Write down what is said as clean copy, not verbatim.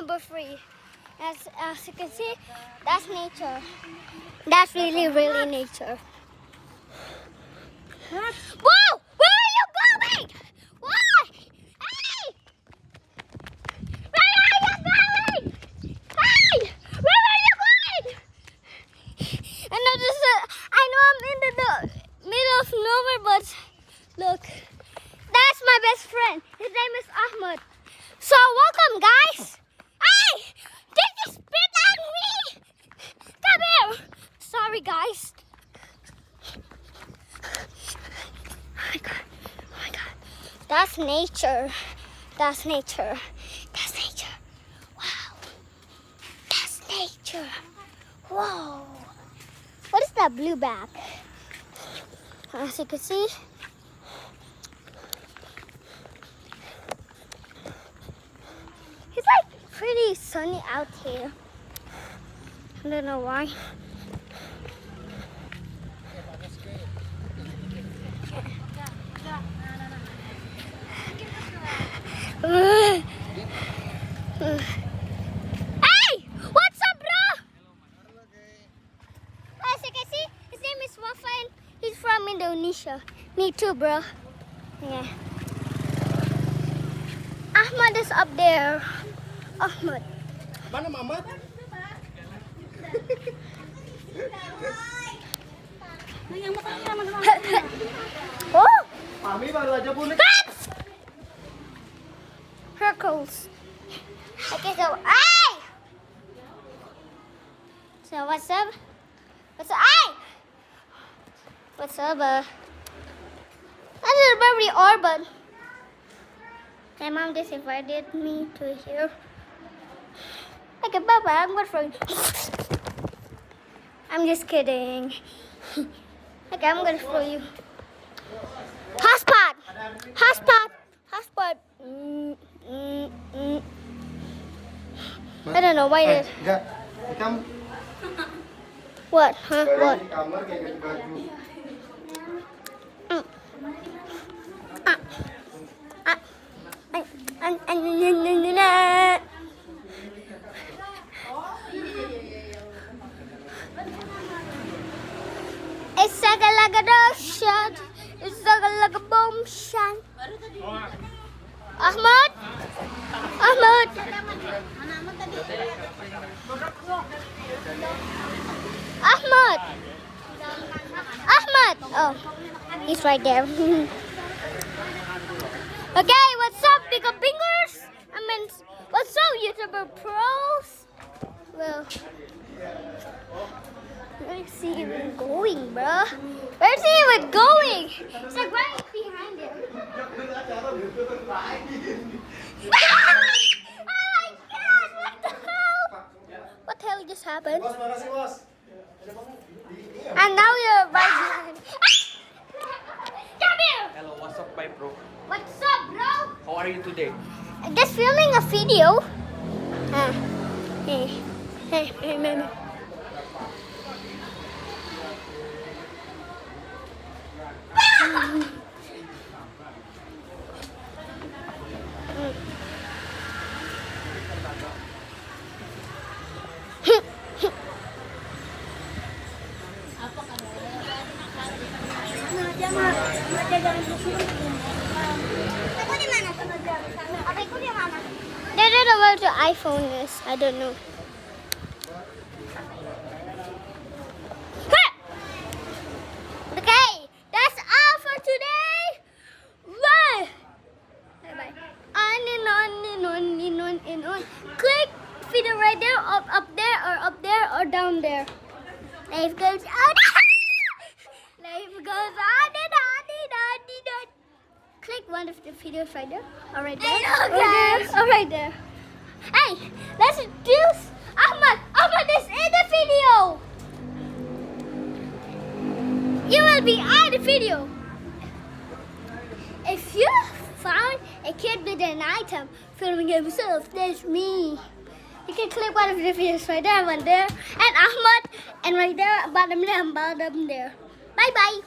number 3. As you can see, that's nature. That's really nature. Whoa! Where are you going? What? Hey! Where are you going? Hey! Where are you going? I know I'm in the middle of nowhere, but look, that's my best friend. His name is Ahmed. So welcome, guys. Hey! Did you spit on me? Come here. Sorry, guys. Oh my God. That's nature. That's nature. That's nature. Wow. That's nature. Whoa. What is that blue bag? As you can see, it's like pretty sunny out here. I don't know why. Hey! What's up, bro? As you can see, his name is Wafa. He's from Indonesia. Me too, bro. Yeah. Ahmad is up there. Ahmad. Mana Mama? Oh! Mami baru aja bunik. Circles. Okay, so hey! So what's up? What's up? Hey! What's up? That is very urban. My mom just invited me to here. Okay, Papa, I'm good for you. I'm just kidding. Okay, I'm good for you. Hotspot! Hotspot! Hotspot! I don't know why it. Enggak, kamu. What? Huh? What? Di kamar kayak ganti baju. It's like a shot. It's like a bomb shot. Ahmad? Ahmad? Ahmad? Ahmad? Oh, he's right there. Okay, what's up, bigger fingers? I mean, what's up, YouTuber pros? Well, where's he even going, bro? Where's he even going? It's like right behind him. Oh my God! What the hell? What the hell just happened? Bos, makasih bos. And now you're right behind. Come here! Hello, what's up, my bro? What's up, bro? How are you today? I'm just filming a video. Hey, man. They don't know where the iPhone is. I don't know. Okay, that's all for today. Bye. Bye. On. Click video right there, up there, or down there. Life goes on. Life goes on and on and on and on. Click one of the videos right there, or right there, or right there. Hey, let's introduce Ahmad. Ahmad is in the video. You will be on the video. If you found a kid with an item filming himself, that's me. You can click one of the videos right there, one there, and Ahmad, and right there, bottom there, and bottom there. Bye bye.